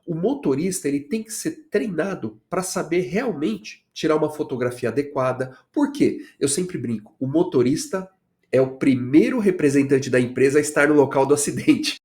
o motorista ele tem que ser treinado para saber realmente tirar uma fotografia adequada. Por quê? Eu sempre brinco, o motorista é o primeiro representante da empresa a estar no local do acidente.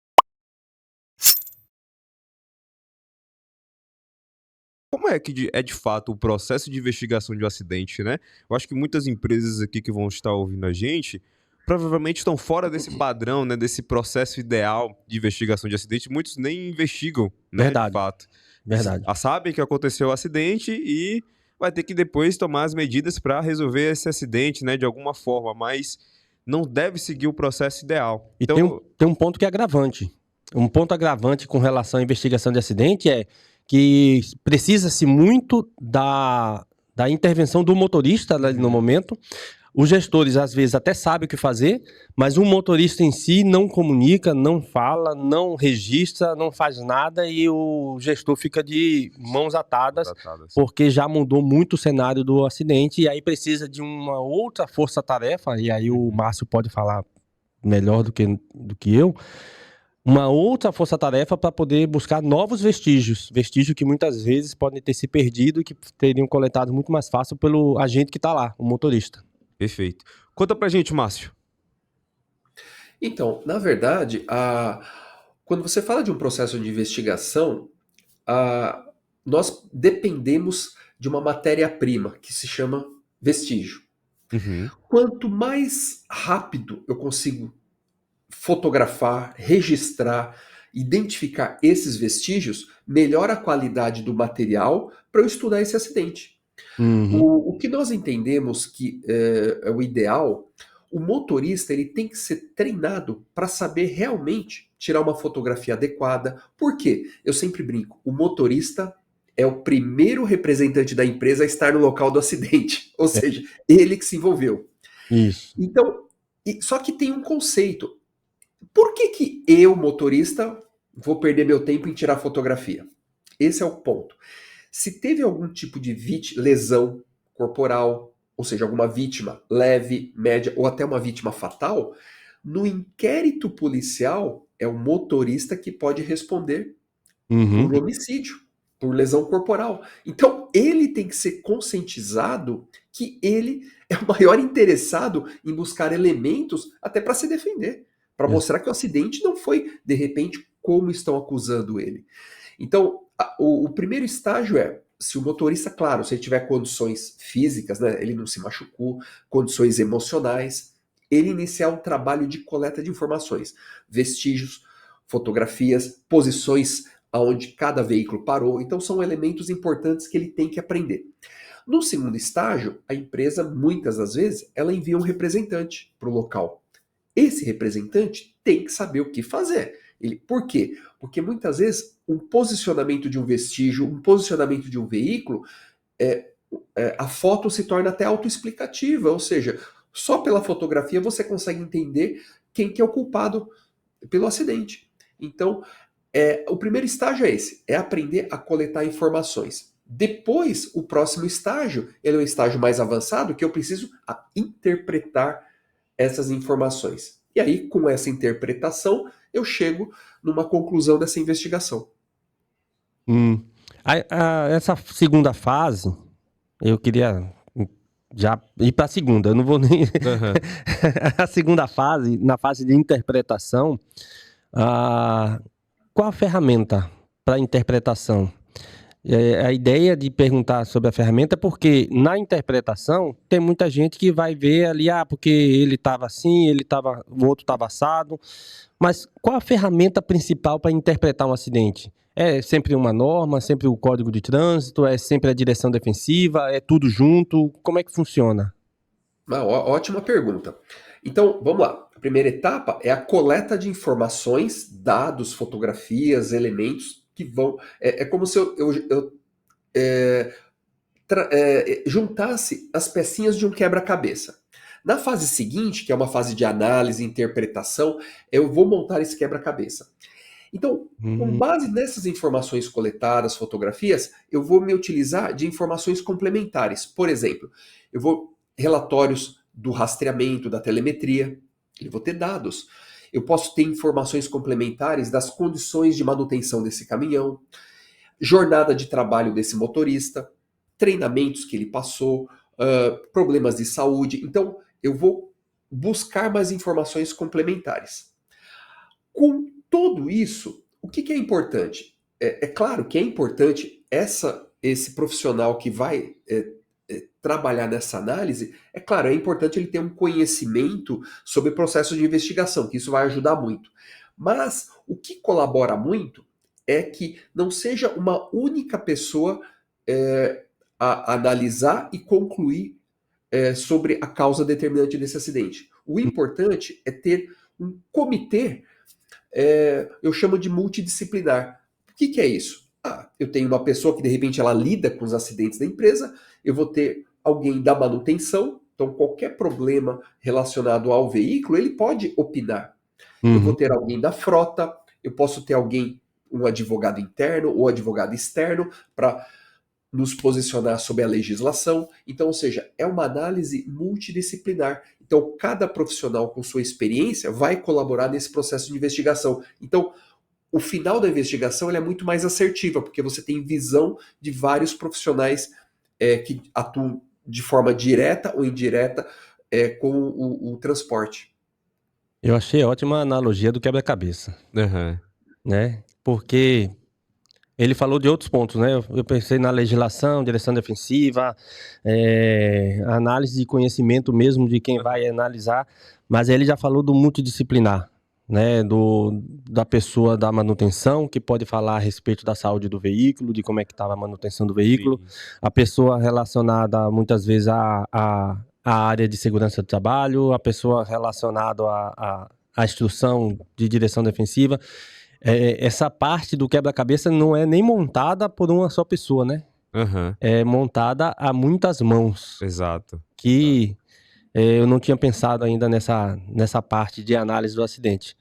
Como é que é de fato o processo de investigação de um acidente, né? Eu acho que muitas empresas aqui que vão estar ouvindo a gente provavelmente estão fora desse padrão, né, desse processo ideal de investigação de acidente. Muitos nem investigam, né, de Verdade, fato. verdade. Sabem que aconteceu o acidente e vai ter que depois tomar as medidas para resolver esse acidente, né, de alguma forma, mas não deve seguir o processo ideal. E Então, tem um ponto que é agravante. Um ponto agravante com relação à investigação de acidente é que precisa-se muito da intervenção do motorista ali no momento. Os gestores, às vezes, até sabem o que fazer, mas o motorista em si não comunica, não fala, não registra, não faz nada e o gestor fica de mãos atadas, porque já mudou muito o cenário do acidente e aí precisa de uma outra força-tarefa, e aí o Márcio pode falar melhor do que eu, uma outra força-tarefa para poder buscar novos vestígios que muitas vezes podem ter se perdido e que teriam coletado muito mais fácil pelo agente que está lá, o motorista. Perfeito. Conta pra gente, Márcio. Então, na verdade, quando você fala de um processo de investigação, nós dependemos de uma matéria-prima que se chama vestígio. Uhum. Quanto mais rápido eu consigo fotografar, registrar, identificar esses vestígios, melhor a qualidade do material para eu estudar esse acidente. O que nós entendemos que é o ideal, o motorista ele tem que ser treinado para saber realmente tirar uma fotografia adequada. Por quê? Eu sempre brinco, o motorista é o primeiro representante da empresa a estar no local do acidente, ou seja, ele que se envolveu. Isso. Então, só que tem um conceito. Por que eu, motorista, vou perder meu tempo em tirar fotografia? Esse é o ponto. Se teve algum tipo de lesão corporal, ou seja, alguma vítima leve, média ou até uma vítima fatal, no inquérito policial é o motorista que pode responder por homicídio, por lesão corporal. Então ele tem que ser conscientizado que ele é o maior interessado em buscar elementos até para se defender, para mostrar que o acidente não foi de repente como estão acusando ele. Então, o primeiro estágio é, se o motorista, claro, se ele tiver condições físicas, né, ele não se machucou, condições emocionais, ele iniciar um trabalho de coleta de informações, vestígios, fotografias, posições aonde cada veículo parou. Então, são elementos importantes que ele tem que aprender. No segundo estágio, a empresa, muitas das vezes, ela envia um representante para o local. Esse representante tem que saber o que fazer. Por quê? Porque muitas vezes um posicionamento de um vestígio, um posicionamento de um veículo, a foto se torna até autoexplicativa, ou seja, só pela fotografia você consegue entender quem que é o culpado pelo acidente. Então, o primeiro estágio é esse, é aprender a coletar informações. Depois, o próximo estágio, ele é um estágio mais avançado, que eu preciso interpretar essas informações. E aí, com essa interpretação, eu chego numa conclusão dessa investigação. Essa segunda fase, eu queria já ir para a segunda, eu não vou nem... A segunda fase, na fase de interpretação, qual a ferramenta para interpretação? A ideia de perguntar sobre a ferramenta é porque na interpretação tem muita gente que vai ver ali, porque ele estava assim, o outro estava assado. Mas qual a ferramenta principal para interpretar um acidente? É sempre uma norma, sempre o código de trânsito, é sempre a direção defensiva, é tudo junto? Como é que funciona? Ótima pergunta. Então, vamos lá. A primeira etapa é a coleta de informações, dados, fotografias, elementos que vão... É como se eu juntasse as pecinhas de um quebra-cabeça. Na fase seguinte, que é uma fase de análise e interpretação, eu vou montar esse quebra-cabeça. Então, com base nessas informações coletadas, fotografias, eu vou me utilizar de informações complementares. Por exemplo, eu vou relatórios do rastreamento, da telemetria, eu vou ter dados. Eu posso ter informações complementares das condições de manutenção desse caminhão. jornada de trabalho desse motorista, treinamentos que ele passou, problemas de saúde. Então, eu vou buscar mais informações complementares. Com tudo isso, o que é importante? É claro que é importante esse profissional que vai trabalhar nessa análise, é claro, é importante ele ter um conhecimento sobre processos de investigação, que isso vai ajudar muito. Mas o que colabora muito é que não seja uma única pessoa a analisar e concluir sobre a causa determinante desse acidente. O importante é ter um comitê, eu chamo de multidisciplinar. O que é isso? Eu tenho uma pessoa que de repente ela lida com os acidentes da empresa, eu vou ter alguém da manutenção, então qualquer problema relacionado ao veículo, ele pode opinar. Eu vou ter alguém da frota, eu posso ter alguém, um advogado interno ou advogado externo, para nos posicionar sobre a legislação. Então, ou seja, é uma análise multidisciplinar. Então, cada profissional com sua experiência vai colaborar nesse processo de investigação. Então, o final da investigação é muito mais assertiva, porque você tem visão de vários profissionais que atuam de forma direta ou indireta com o transporte. Eu achei ótima a analogia do quebra-cabeça, né? Porque ele falou de outros pontos, né? Eu pensei na legislação, direção defensiva, análise de conhecimento mesmo de quem vai analisar, mas ele já falou do multidisciplinar, né? Da pessoa da manutenção, que pode falar a respeito da saúde do veículo, de como é que estava a manutenção do veículo, a pessoa relacionada muitas vezes à área de segurança do trabalho, a pessoa relacionada à instrução de direção defensiva. Essa parte do quebra-cabeça não é nem montada por uma só pessoa, né? É montada a muitas mãos. Exato. Que eu não tinha pensado ainda nessa parte de análise do acidente.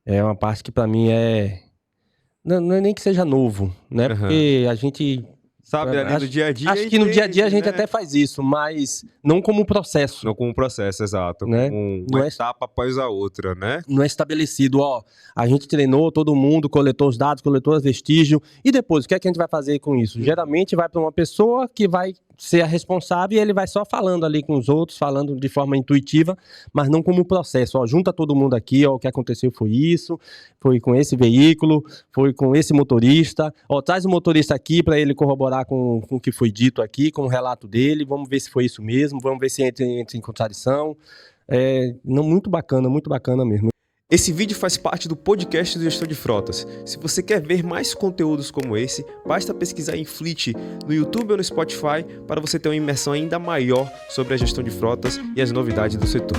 É uma parte que para mim não é nem que seja novo, né? Porque a gente... Sabe, ali no dia a dia... Acho que no dia a dia a gente até faz isso, mas não como processo. Não como processo, exato. Né? Como uma etapa após a outra, né? Não é estabelecido, a gente treinou todo mundo, coletou os dados, coletou as vestígios, e depois, o que é que a gente vai fazer com isso? Geralmente vai para uma pessoa que vai ser a responsável e ele vai só falando ali com os outros, falando de forma intuitiva, mas não como processo. Junta todo mundo aqui, o que aconteceu foi isso, foi com esse veículo, foi com esse motorista, traz o motorista aqui para ele corroborar com o que foi dito aqui, com o relato dele, vamos ver se foi isso mesmo, vamos ver se entra em contradição. Muito bacana mesmo. Esse vídeo faz parte do podcast do Gestão de Frotas. Se você quer ver mais conteúdos como esse, basta pesquisar em Fleet no YouTube ou no Spotify para você ter uma imersão ainda maior sobre a gestão de frotas e as novidades do setor.